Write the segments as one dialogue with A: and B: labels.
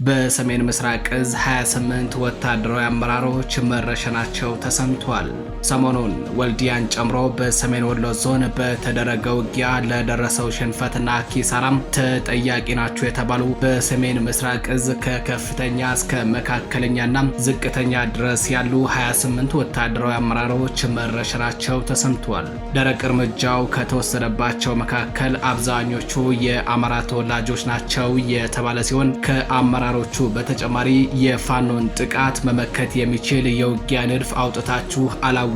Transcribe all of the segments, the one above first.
A: በሰሜን ምስራቅ እዝ 28 ወታደራዊ አመራሮች መረሸናቸው ተሰምቷል። ሰሞኑን ወልዲያን ጨምሮ በሰሜን ወሎ ዞን በተደረገው ውጊያ ለደረሰው ሽንፈትና ኪሳራም ተጠያቂ ናቸው የተባሉ በሰሜን ምስራቅ እዝ ከከፍተኛ እስከ መካከለኛና ዝቅተኛ ድረስ ያሉ 28 ወታደራዊ አመራሮች መረሸናቸው ተሰምቷል። ደረቅ እርምጃው ከተወሰደባቸው መካከል አብዛኞቹ የአማራ ተወላጆች ናቸው የተባለ ሲሆን ከአመራሮቹ በተጨማሪ የፋኖን ጥቃት መመከት የሚችል የውጊያ ንድፍ አውጥታችሁ አላዋጋችሁም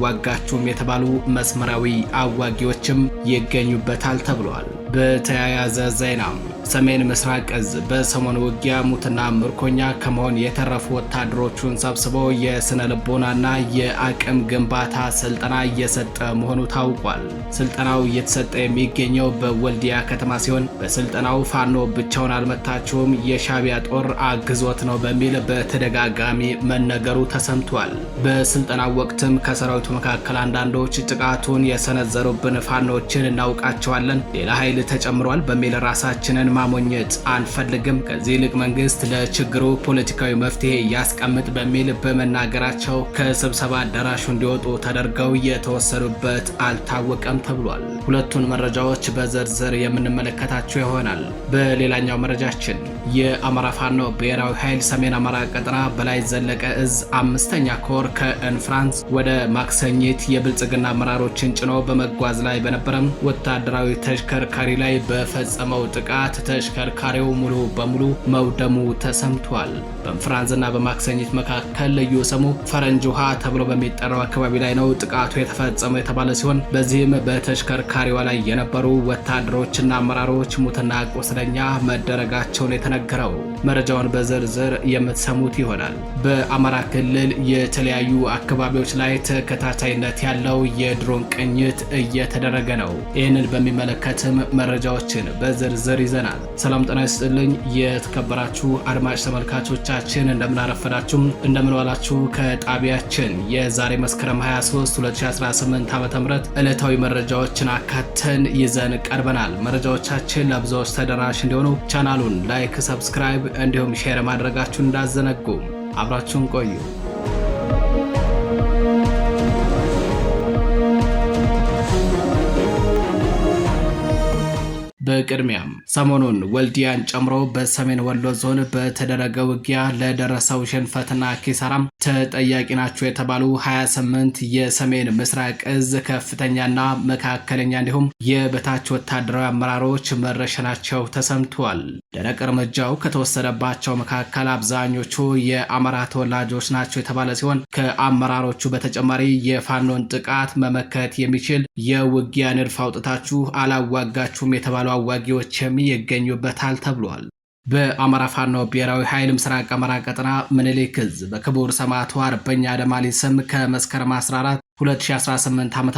A: የተባሉ መስመራዊ አዋጊዎችም ይገኙበታል ተብሏል። በተያያዘ ዜና ሰሜን ምስራቅ እዝ በሰሞኑ ውጊያ ሙትና ምርኮኛ ከመሆን የተረፉ ወታደሮቹን ሰብስቦ የስነ ልቦናና የአቅም ግንባታ ስልጠና እየሰጠ መሆኑ ታውቋል። ስልጠናው እየተሰጠ የሚገኘው በወልዲያ ከተማ ሲሆን በስልጠናው ፋኖ ብቻውን አልመታችሁም የሻቢያ ጦር አግዞት ነው በሚል በተደጋጋሚ መነገሩ ተሰምቷል። በስልጠናው ወቅትም ከሰራዊቱ መካከል አንዳንዶች ጥቃቱን የሰነዘሩብን ፋኖችን እናውቃቸዋለን፣ ሌላ ኃይል ተጨምሯል በሚል ራሳችንን ማሞኘት አንፈልግም፣ ከዚህ ይልቅ መንግስት ለችግሩ ፖለቲካዊ መፍትሄ ያስቀምጥ በሚል በመናገራቸው ከስብሰባ አዳራሹ እንዲወጡ ተደርገው የተወሰዱበት አልታወቀም ተብሏል። ሁለቱን መረጃዎች በዝርዝር የምንመለከታቸው ይሆናል። በሌላኛው መረጃችን የአማራ ፋኖ ብሔራዊ ኃይል ሰሜን አማራ ቀጠና በላይ ዘለቀ እዝ 5ኛ ኮር ከእንፍራንስ ወደ ማክሰኝት የብልጽግና አመራሮችን ጭኖ በመጓዝ ላይ በነበረም ወታደራዊ ተሽከርካሪ ላይ በፈጸመው ጥቃት ተሽከርካሪው ሙሉ በሙሉ መውደሙ ተሰምቷል። በእንፍራንስና በማክሰኝት መካከል ልዩ ስሙ ፈረንጅ ውሃ ተብሎ በሚጠራው አካባቢ ላይ ነው ጥቃቱ የተፈጸመው የተባለ ሲሆን በዚህም በተሽከርካሪዋ ላይ የነበሩ ወታደሮችና አመራሮች ሙትና ቁስለኛ መደረጋቸውን የተነገረው መረጃውን በዝርዝር የምትሰሙት ይሆናል። በአማራ ክልል የተለያዩ አካባቢዎች ላይ ተከታታይነት ያለው የድሮን ቅኝት እየተደረገ ነው። ይህንን በሚመለከትም መረጃዎችን በዝርዝር ይዘናል። ሰላም ጤና ይስጥልኝ የተከበራችሁ አድማጭ ተመልካቾቻችን እንደምናረፈዳችሁ እንደምንዋላችሁ ከጣቢያችን የዛሬ መስከረም 23 2018 ዓ.ም ዕለታዊ መረጃዎችን አካተን ይዘን ቀርበናል። መረጃዎቻችን ለብዙዎች ተደራሽ እንዲሆኑ ቻናሉን ላይክ፣ ሰብስክራይብ እንዲሁም ሼር ማድረጋችሁን እንዳዘነጉ አብራችሁን ቆዩ። በቅድሚያም ሰሞኑን ወልዲያን ጨምሮ በሰሜን ወሎ ዞን በተደረገ ውጊያ ለደረሰው ሽንፈትና ኪሳራም ተጠያቂ ናቸው የተባሉ 28 የሰሜን ምስራቅ እዝ ከፍተኛና መካከለኛ እንዲሁም የበታች ወታደራዊ አመራሮች መረሸናቸው ተሰምቷል። ደረቅ እርምጃው ከተወሰደባቸው መካከል አብዛኞቹ የአማራ ተወላጆች ናቸው የተባለ ሲሆን ከአመራሮቹ በተጨማሪ የፋኖን ጥቃት መመከት የሚችል የውጊያ ንድፍ አውጥታችሁ አላዋጋችሁም የተባሉ አዋጊዎችም ይገኙበታል ተብሏል። በአማራ ፋኖ ብሔራዊ ኃይል ምስራቅ አማራ ቀጠና ምኒልክ እዝ በክቡር ሰማዕቱ አርበኛ አደማሊ ስም ከመስከረም 14 2018 ዓ.ም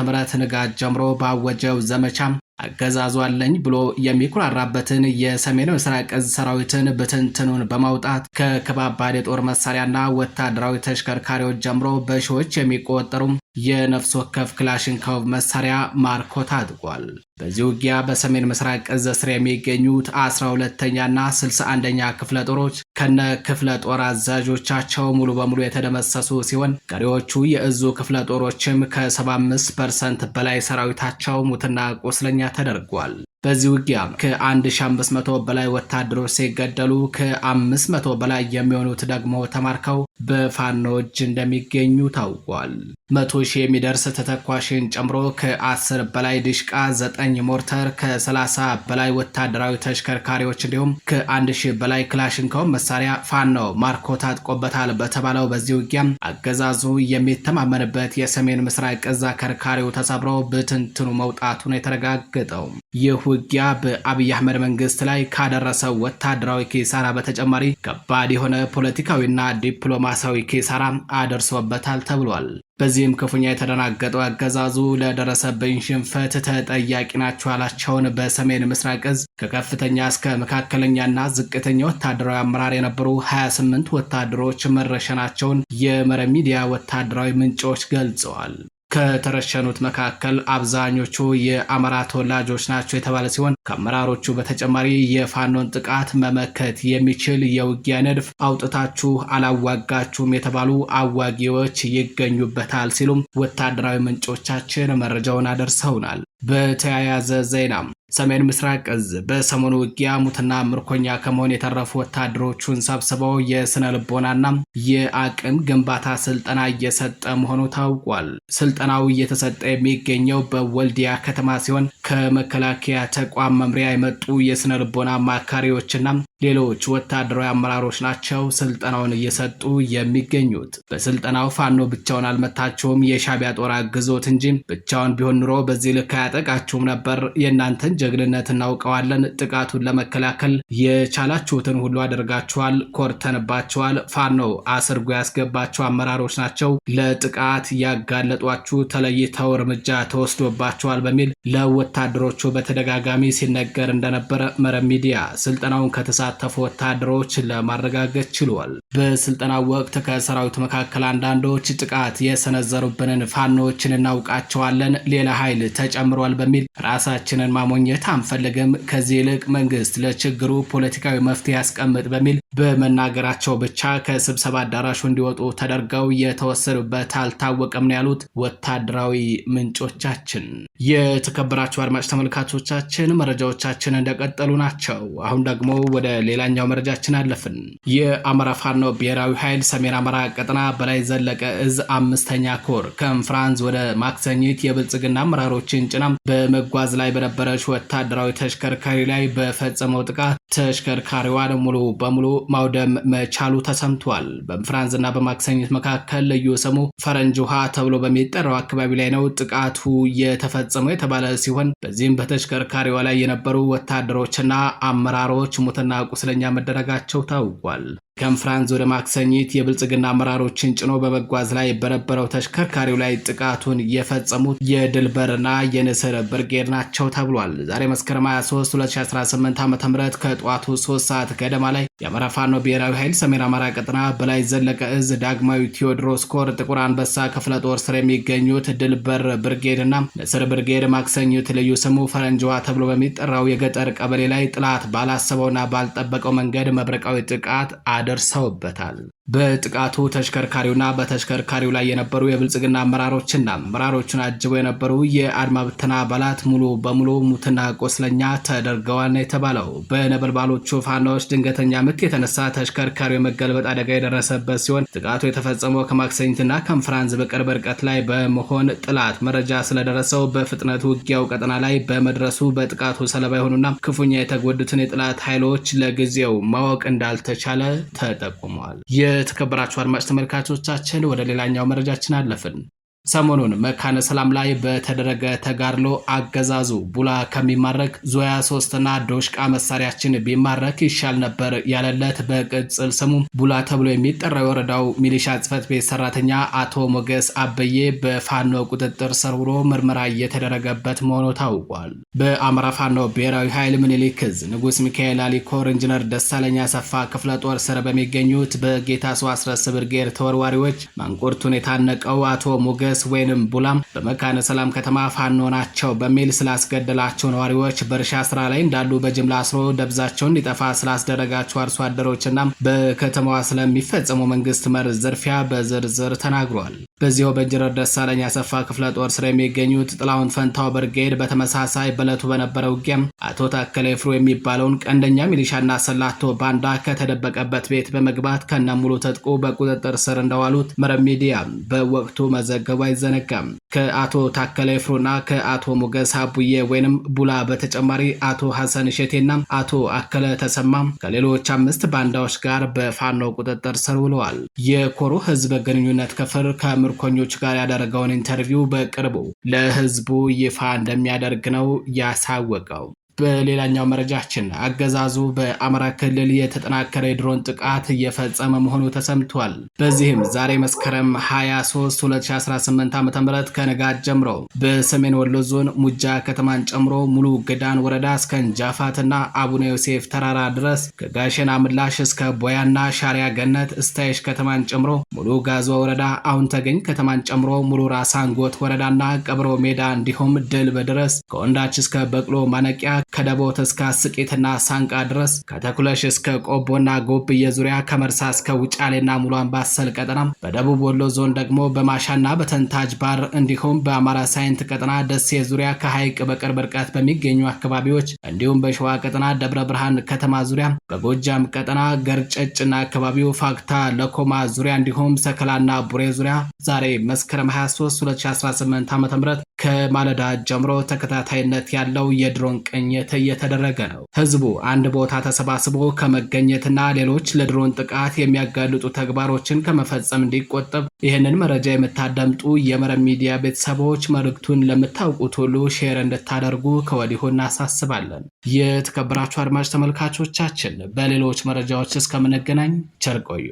A: ንጋት ጀምሮ ባወጀው ዘመቻም አገዛዙ አለኝ ብሎ የሚኩራራበትን የሰሜን ምስራቅ እዝ ሰራዊትን በትንትኑን በማውጣት ከከባባድ የጦር መሳሪያና ወታደራዊ ተሽከርካሪዎች ጀምሮ በሺዎች የሚቆጠሩ የነፍስ ወከፍ ክላሽንኮቭ መሳሪያ ማርኮ ታጥቋል። በዚህ ውጊያ በሰሜን ምስራቅ እዝ ስር የሚገኙት 12ኛና 61ኛ ክፍለ ጦሮች ከነ ክፍለ ጦር አዛዦቻቸው ሙሉ በሙሉ የተደመሰሱ ሲሆን ቀሪዎቹ የእዙ ክፍለ ጦሮችም ከ75% በላይ ሰራዊታቸው ሙትና ቁስለኛ ተደርጓል። በዚህ ውጊያ ከ1500 በላይ ወታደሮች ሲገደሉ ከ500 በላይ የሚሆኑት ደግሞ ተማርከው በፋኖ እጅ እንደሚገኙ ታውቋል። 100,000 የሚደርስ ተተኳሽን ጨምሮ ከ10 በላይ ዲሽቃ፣ 9 ሞርተር፣ ከ30 በላይ ወታደራዊ ተሽከርካሪዎች እንዲሁም ከ1000 በላይ ክላሽንኮቭ መሳሪያ ፋኖ ማርኮ ታጥቆበታል በተባለው በዚህ ውጊያ አገዛዙ የሚተማመንበት የሰሜን ምስራቅ እዝ አከርካሪው ተሰብሮ በትንትኑ መውጣቱን የተረጋገጠው ይህ ውጊያ በአብይ አህመድ መንግስት ላይ ካደረሰው ወታደራዊ ኪሳራ በተጨማሪ ከባድ የሆነ ፖለቲካዊና ዲፕሎማሲያዊ ኪሳራ አደርሶበታል ተብሏል። በዚህም ክፉኛ የተደናገጠው አገዛዙ ለደረሰብኝ ሽንፈት ተጠያቂ ናቸው ያላቸውን በሰሜን ምስራቅ እዝ ከከፍተኛ እስከ መካከለኛና ዝቅተኛ ወታደራዊ አመራር የነበሩ 28 ወታደሮች መረሸናቸውን የመረብ ሚዲያ ወታደራዊ ምንጮች ገልጸዋል። ከተረሸኑት መካከል አብዛኞቹ የአማራ ተወላጆች ናቸው የተባለ ሲሆን ከአመራሮቹ በተጨማሪ የፋኖን ጥቃት መመከት የሚችል የውጊያ ንድፍ አውጥታችሁ አላዋጋችሁም የተባሉ አዋጊዎች ይገኙበታል ሲሉም ወታደራዊ ምንጮቻችን መረጃውን አደርሰውናል። በተያያዘ ዜናም ሰሜን ምስራቅ እዝ በሰሞኑ ውጊያ ሙትና ምርኮኛ ከመሆን የተረፉ ወታደሮቹን ሰብስበው የስነ ልቦናና የአቅም ግንባታ ስልጠና እየሰጠ መሆኑ ታውቋል። ስልጠናው እየተሰጠ የሚገኘው በወልዲያ ከተማ ሲሆን ከመከላከያ ተቋም መምሪያ የመጡ የስነ ልቦና አማካሪዎችና ሌሎች ወታደራዊ አመራሮች ናቸው ስልጠናውን እየሰጡ የሚገኙት። በስልጠናው ፋኖ ብቻውን አልመታቸውም፣ የሻቢያ ጦር አግዞት እንጂ ብቻውን ቢሆን ኑሮ በዚህ ልክ አያጠቃችሁም ነበር። የእናንተን ጀግንነት እናውቀዋለን። ጥቃቱን ለመከላከል የቻላችሁትን ሁሉ አድርጋችኋል፣ ኮርተንባችኋል። ፋኖ አስርጎ ያስገባቸው አመራሮች ናቸው ለጥቃት ያጋለጧችሁ፣ ተለይተው እርምጃ ተወስዶባቸዋል በሚል ለወታደሮቹ በተደጋጋሚ ሲነገር እንደነበረ መረብ ሚዲያ ስልጠናውን ከተሳተፉ ወታደሮች ለማረጋገጥ ችሏል። በስልጠናው ወቅት ከሰራዊቱ መካከል አንዳንዶች ጥቃት የሰነዘሩብንን ፋኖዎችን እናውቃቸዋለን፣ ሌላ ኃይል ተጨምሯል በሚል ራሳችንን ማሞኘት አንፈልግም፣ ከዚህ ይልቅ መንግስት ለችግሩ ፖለቲካዊ መፍትሄ ያስቀምጥ በሚል በመናገራቸው ብቻ ከስብሰባ አዳራሹ እንዲወጡ ተደርገው የተወሰዱበት አልታወቀም ነው ያሉት ወታደራዊ ምንጮቻችን። የተከበራችሁ አድማጭ ተመልካቾቻችን መረጃዎቻችን እንደቀጠሉ ናቸው። አሁን ደግሞ ወደ ሌላኛው መረጃችን አለፍን። የአማራ ፋኖ ብሔራዊ ኃይል ሰሜን አማራ ቀጠና በላይ ዘለቀ እዝ 5ኛ ኮር ከእንፍራንዝ ወደ ማክሰኝት የብልጽግና አመራሮችን ጭና በመጓዝ ላይ በነበረች ወታደራዊ ተሽከርካሪ ላይ በፈጸመው ጥቃት ተሽከርካሪዋን ሙሉ በሙሉ ማውደም መቻሉ ተሰምቷል። በእንፍራንዝና በማክሰኝት መካከል ልዩ ስሙ ፈረንጅ ውሃ ተብሎ በሚጠራው አካባቢ ላይ ነው ጥቃቱ የተፈጸመው የተባለ ሲሆን በዚህም በተሽከርካሪዋ ላይ የነበሩ ወታደሮችና አመራሮች ሙትና ቁስለኛ መደረጋቸው ታውቋል። ከእንፍራንዝ ወደ ማክሰኝት የብልጽግና አመራሮችን ጭኖ በመጓዝ ላይ በነበረው ተሽከርካሪው ላይ ጥቃቱን የፈጸሙት የድልበርና የንስር ብርጌድ ናቸው ተብሏል። ዛሬ መስከረም 23 2018 ዓ.ም ከጠዋቱ 3 ሰዓት ገደማ ላይ የአማራ ፋኖ ብሔራዊ ኃይል ሰሜን አማራ ቀጠና በላይ ዘለቀ እዝ ዳግማዊ ቴዎድሮስ ኮር ጥቁር አንበሳ ክፍለ ጦር ስር የሚገኙት ድልበር ብርጌድና ንስር ብርጌድ ማክሰኝት ልዩ ስሙ ፈረንጅዋ ተብሎ በሚጠራው የገጠር ቀበሌ ላይ ጥላት ባላሰበውና ባልጠበቀው መንገድ መብረቃዊ ጥቃት ደርሰውበታል። በጥቃቱ ተሽከርካሪውና በተሽከርካሪው ላይ የነበሩ የብልጽግና አመራሮችና አመራሮቹን አጅበው የነበሩ የአድማ ብተና አባላት ሙሉ በሙሉ ሙትና ቆስለኛ ተደርገዋል ነው የተባለው። በነበልባሎቹ ፋኖች ድንገተኛ ምት የተነሳ ተሽከርካሪው የመገልበጥ አደጋ የደረሰበት ሲሆን ጥቃቱ የተፈጸመው ከማክሰኝትና ከእንፍራንዝ በቅርብ ርቀት ላይ በመሆን ጥላት መረጃ ስለደረሰው በፍጥነት ውጊያው ቀጠና ላይ በመድረሱ በጥቃቱ ሰለባ የሆኑና ክፉኛ የተጎዱትን የጥላት ኃይሎች ለጊዜው ማወቅ እንዳልተቻለ ተጠቁሟል። የተከበራችሁ አድማጭ ተመልካቾቻችን ወደ ሌላኛው መረጃችን አለፍን። ሰሞኑን መካነ ሰላም ላይ በተደረገ ተጋድሎ አገዛዙ ቡላ ከሚማረክ ዞያ 3 እና ዶሽቃ መሳሪያችን ቢማረክ ይሻል ነበር ያለለት በቅጽል ስሙ ቡላ ተብሎ የሚጠራው የወረዳው ሚሊሻ ጽሕፈት ቤት ሰራተኛ አቶ ሞገስ አበዬ በፋኖ ቁጥጥር ስር ውሎ ምርመራ እየተደረገበት መሆኑ ታውቋል። በአማራ ፋኖ ብሔራዊ ኃይል ምኒልክ ዕዝ ንጉስ ሚካኤል አሊኮር ኢንጂነር ደሳለኛ አሰፋ ክፍለ ጦር ስር በሚገኙት በጌታሰው አስረስ ብርጌድ ተወርዋሪዎች ማንቁርቱን የታነቀው አቶ ሞገስ ወይንም ቡላም በመካነ ሰላም ከተማ ፋኖ ናቸው በሚል ስላስገደላቸው ነዋሪዎች በእርሻ ስራ ላይ እንዳሉ በጅምላ አስሮ ደብዛቸውን እንዲጠፋ ስላስደረጋቸው አርሶ አደሮችና በከተማዋ ስለሚፈጸሙ መንግስት መር ዝርፊያ በዝርዝር ተናግሯል። በዚሁ በኢንጂነር ደሳለኝ አሰፋ ክፍለ ጦር ስር የሚገኙት ጥላውን ፈንታው ብርጌድ በተመሳሳይ በለቱ በነበረው ውጊያም አቶ ታከለ ፍሩ የሚባለውን ቀንደኛ ሚሊሻና ሰላቶ ባንዳ ከተደበቀበት ቤት በመግባት ከነሙሉ ተጥቆ በቁጥጥር ስር እንደዋሉት መረብ ሚዲያ በወቅቱ መዘገቡ አይዘነጋም። ከአቶ ታከለ ፍሩና ከአቶ ሞገስ አቡዬ ወይንም ቡላ በተጨማሪ አቶ ሐሰን ሸቴና አቶ አከለ ተሰማ ከሌሎች 5 ባንዳዎች ጋር በፋኖ ቁጥጥር ስር ውለዋል። የኮሩ ህዝብ ግንኙነት ክፍል ከምርኮኞች ጋር ያደረገውን ኢንተርቪው በቅርቡ ለህዝቡ ይፋ እንደሚያደርግ ነው ያሳወቀው። በሌላኛው መረጃችን አገዛዙ በአማራ ክልል የተጠናከረ የድሮን ጥቃት እየፈጸመ መሆኑ ተሰምቷል። በዚህም ዛሬ መስከረም 23 2018 ዓ.ም ከንጋት ጀምሮ በሰሜን ወሎ ዞን ሙጃ ከተማን ጨምሮ ሙሉ ገዳን ወረዳ እስከ እንጃፋትና አቡነ ዮሴፍ ተራራ ድረስ ከጋሸና ምላሽ እስከ ቦያና ሻሪያ ገነት እስታይሽ ከተማን ጨምሮ ሙሉ ጋዞ ወረዳ አሁን ተገኝ ከተማን ጨምሮ ሙሉ ራስ አንጎት ወረዳና ቀብሮ ሜዳ እንዲሁም ድል በድረስ ከወንዳች እስከ በቅሎ ማነቂያ ከደቦት እስከ ስቂትና ሳንቃ ድረስ ከተኩለሽ እስከ ቆቦና ጎብዬ ዙሪያ ከመርሳ እስከ ውጫሌና ሙሉ አምባሰል ቀጠና በደቡብ ወሎ ዞን ደግሞ በማሻና በተንታጅ ባር እንዲሁም በአማራ ሳይንት ቀጠና ደሴ ዙሪያ ከሐይቅ በቅርብ ርቀት በሚገኙ አካባቢዎች እንዲሁም በሸዋ ቀጠና ደብረ ብርሃን ከተማ ዙሪያ በጎጃም ቀጠና ገርጨጭና አካባቢው ፋክታ ለኮማ ዙሪያ እንዲሁም ሰከላና ቡሬ ዙሪያ ዛሬ መስከረም 23 2018 ዓ.ም ከማለዳ ጀምሮ ተከታታይነት ያለው የድሮን ቅኝት እየተደረገ ነው። ህዝቡ አንድ ቦታ ተሰባስቦ ከመገኘትና ሌሎች ለድሮን ጥቃት የሚያጋልጡ ተግባሮችን ከመፈጸም እንዲቆጠብ ይህንን መረጃ የምታደምጡ የመረብ ሚዲያ ቤተሰቦች መልእክቱን ለምታውቁት ሁሉ ሼር እንድታደርጉ ከወዲሁ እናሳስባለን። የተከበራችሁ አድማጭ ተመልካቾቻችን በሌሎች መረጃዎች እስከምንገናኝ ቸር ቆዩ።